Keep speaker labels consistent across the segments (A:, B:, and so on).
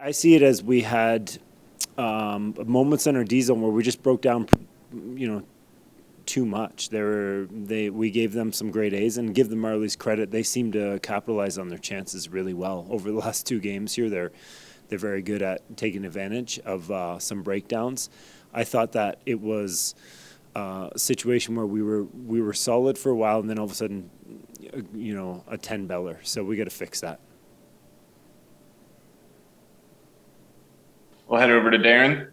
A: I see it as we had moments in our D zone where we just broke down, too much. We gave them some great A's, and give the Marlies credit. They seem to capitalize on their chances really well over the last 2 games here. They're very good at taking advantage of some breakdowns. I thought that it was a situation where we were solid for a while, and then all of a sudden, a 10-beller. So we got to fix that.
B: We'll head over to Darren.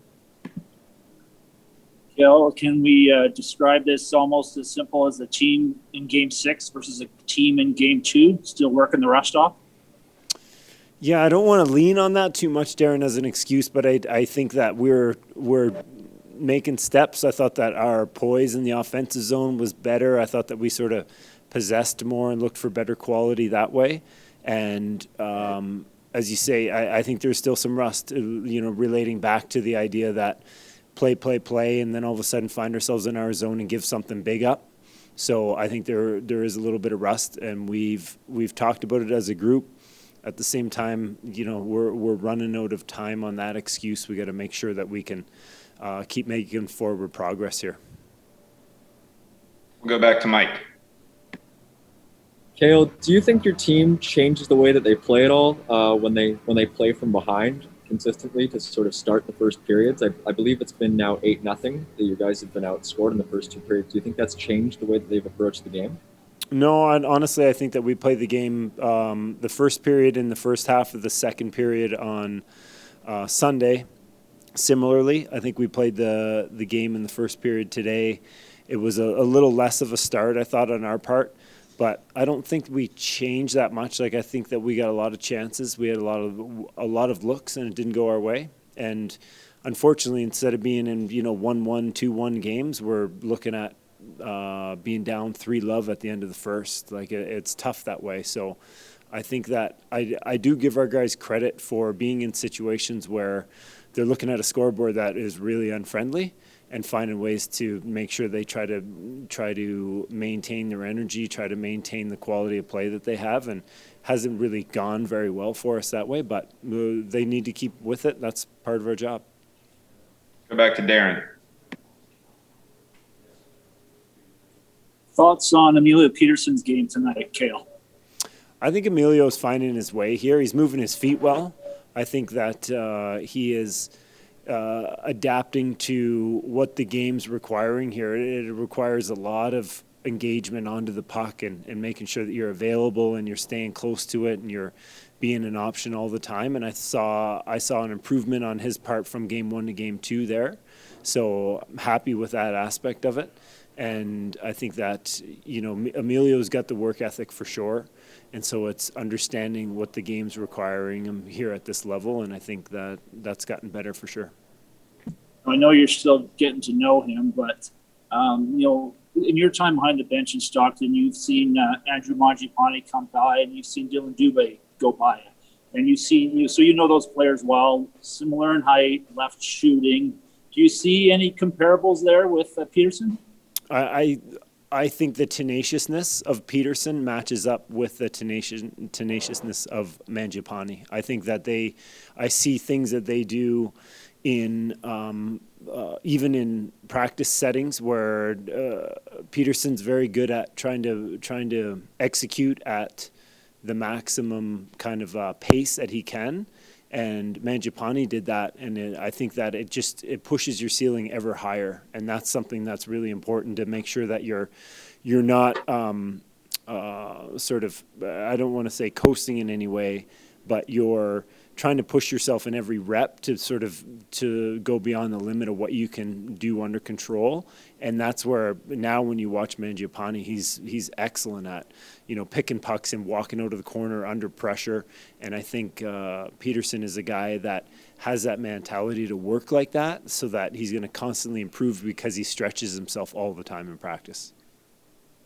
C: Cail, can we describe this almost as simple as a team in Game 6 versus a team in Game 2, still working the rust off?
A: Yeah, I don't want to lean on that too much, Darren, as an excuse, but I think that we're making steps. I thought that our poise in the offensive zone was better. I thought that we sort of possessed more and looked for better quality that way. And as you say, I think there's still some rust, relating back to the idea that play, and then all of a sudden find ourselves in our zone and give something big up. So I think there is a little bit of rust, and we've talked about it as a group. At the same time, we're running out of time on that excuse. We got to make sure that we can keep making forward progress here.
B: We'll go back to Mike.
D: Cail, do you think your team changes the way that they play at all when they play from behind consistently to sort of start the first periods? I believe it's been now 8-0 that you guys have been outscored in the first 2 periods. Do you think that's changed the way that they've approached the game?
A: No, and honestly, I think that we played the game the first period in the first half of the second period on Sunday. Similarly, I think we played the game in the first period today. It was a little less of a start, I thought, on our part. But I don't think we changed that much. I think that we got a lot of chances. We had a lot of looks, and it didn't go our way. And unfortunately, instead of being in 1-1, 2-1 games, we're looking at being down 3-0 at the end of the first. It's tough that way. So I think that I do give our guys credit for being in situations where they're looking at a scoreboard that is really unfriendly, and finding ways to make sure they try to maintain their energy, try to maintain the quality of play that they have, and hasn't really gone very well for us that way, but they need to keep with it. That's part of our job.
B: Go back to Darren.
C: Thoughts on Emilio Peterson's game tonight, Cail?
A: I think Emilio's finding his way here. He's moving his feet well. I think that he is adapting to what the game's requiring here. It requires a lot of engagement onto the puck and making sure that you're available and you're staying close to it and you're being an option all the time. And I saw an improvement on his part from Game 1 to Game 2 there. So I'm happy with that aspect of it. And I think that, Emilio's got the work ethic for sure. And so it's understanding what the game's requiring him here at this level. And I think that that's gotten better for sure.
C: I know you're still getting to know him, but, in your time behind the bench in Stockton, you've seen Andrew Mangiapane come by, and you've seen Dylan Dubé go by. And so you know those players well, similar in height, left shooting. Do you see any comparables there with Peterson?
A: I think the tenaciousness of Peterson matches up with the tenaciousness of Mangiapane. I think that I see things that they do in even in practice settings where Peterson's very good at trying to execute at the maximum kind of pace that he can. And Mangiapane did that, and I think that it pushes your ceiling ever higher, and that's something that's really important to make sure that you're not sort of, I don't want to say coasting in any way, but you're trying to push yourself in every rep to go beyond the limit of what you can do under control. And that's where now when you watch Mangiapane, he's excellent at, picking pucks and walking out of the corner under pressure. And I think Peterson is a guy that has that mentality to work like that, so that he's going to constantly improve because he stretches himself all the time in practice.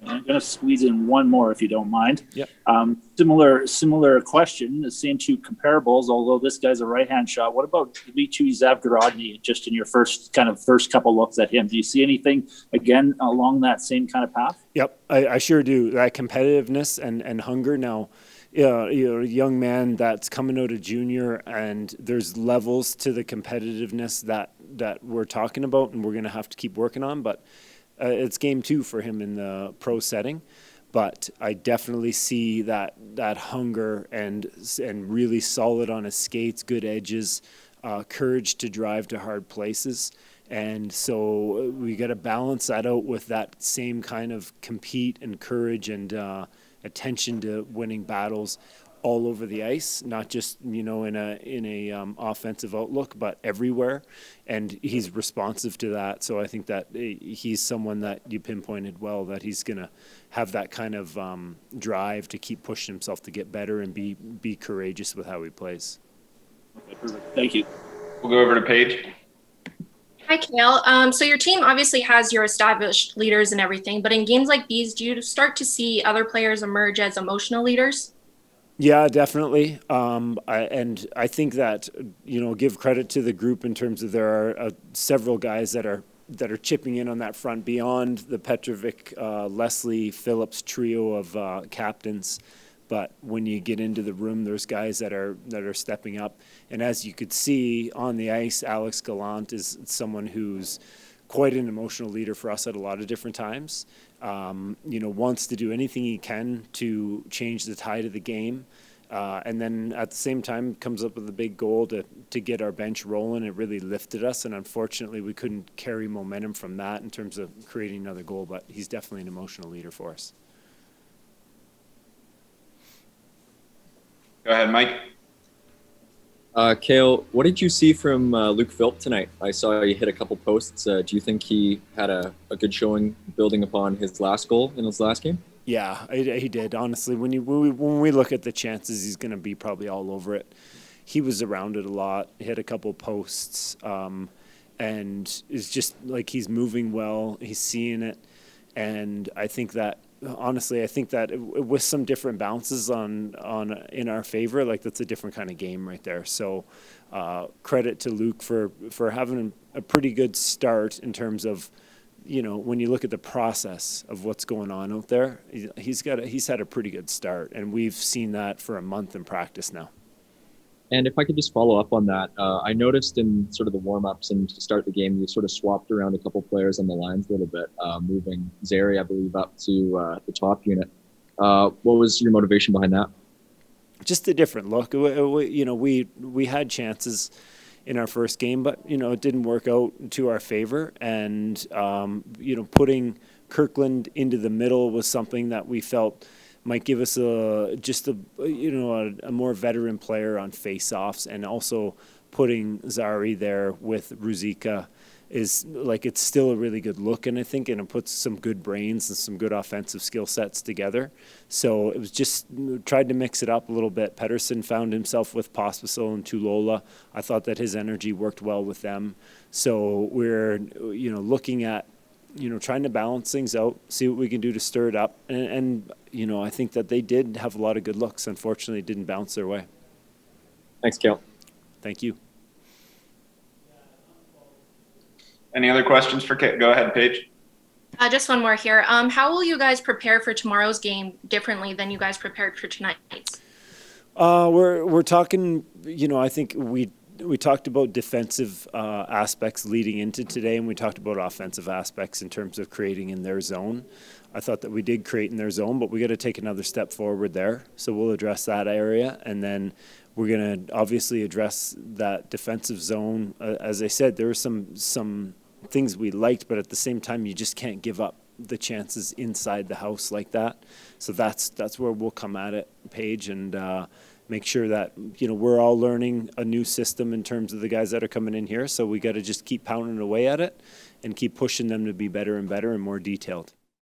C: I'm going to squeeze in one more, if you don't mind.
A: Yep.
C: Similar question, the same 2 comparables, although this guy's a right-hand shot. What about Vitu Zavgorodny, just in your first couple looks at him? Do you see anything, again, along that same kind of path?
A: Yep, I sure do. That competitiveness and hunger. Now, a young man that's coming out of junior, and there's levels to the competitiveness that we're talking about, and we're going to have to keep working on. But it's game 2 for him in the pro setting. But I definitely see that hunger and really solid on his skates, good edges, courage to drive to hard places. And so we got to balance that out with that same kind of compete and courage and attention to winning battles all over the ice, not just in a offensive outlook, but everywhere. And he's responsive to that. So I think that he's someone that you pinpointed well, that he's going to have that kind of drive to keep pushing himself to get better and be courageous with how he plays.
C: Okay, perfect. Thank you.
B: We'll go over to Paige.
E: Hi, Cail. So your team obviously has your established leaders and everything, but in games like these, do you start to see other players emerge as emotional leaders?
A: Yeah, definitely. I think that, give credit to the group in terms of there are several guys that are chipping in on that front beyond the Petrovic, Leslie, Phillips trio of captains. But when you get into the room, there's guys that are stepping up. And as you could see on the ice, Alex Gallant is someone who's quite an emotional leader for us at a lot of different times. Wants to do anything he can to change the tide of the game. And then at the same time comes up with a big goal to get our bench rolling. It really lifted us. And unfortunately, we couldn't carry momentum from that in terms of creating another goal. But he's definitely an emotional leader for us.
B: Go ahead, Mike.
D: Cail, what did you see from Luke Philp tonight? I saw you hit a couple posts. Do you think he had a good showing building upon his last goal in his last game?
A: Yeah, he did. Honestly, when we look at the chances, he's going to be probably all over it. He was around it a lot, hit a couple posts, and it's just like he's moving well. He's seeing it, and I think that with some different bounces on in our favor, like that's a different kind of game right there. So credit to Luke for having a pretty good start in terms of, when you look at the process of what's going on out there, he's had a pretty good start, and we've seen that for a month in practice now.
D: And if I could just follow up on that, I noticed in sort of the warm-ups and to start the game, you sort of swapped around a couple players on the lines a little bit, moving Zary, I believe, up to the top unit. What was your motivation behind that? Just
A: a different look. We had chances in our first game, but it didn't work out to our favor. And putting Kirkland into the middle was something that we felt might give us a more veteran player on face-offs, and also putting Zary there with Ruzicka is it's still a really good look, and I think, and it puts some good brains and some good offensive skill sets together. So it was just tried to mix it up a little bit. Peterson found himself with Pospisil and Tulola. I thought that his energy worked well with them. So we're looking at trying to balance things out, see what we can do to stir it up. And I think that they did have a lot of good looks. Unfortunately, it didn't bounce their way.
D: Thanks, Cail.
A: Thank you.
B: Any other questions for Kit? Go ahead, Paige.
E: Just one more here. How will you guys prepare for tomorrow's game differently than you guys prepared for tonight's?
A: We're talking, I think we talked about defensive aspects leading into today, and we talked about offensive aspects in terms of creating in their zone. I thought that we did create in their zone, but we got to take another step forward there. So we'll address that area, and then we're going to obviously address that defensive zone. As I said, there were some things we liked, but at the same time, you just can't give up the chances inside the house like that. So that's where we'll come at it, Paige, and make sure that we're all learning a new system in terms of the guys that are coming in here. So we got to just keep pounding away at it and keep pushing them to be better and better and more detailed.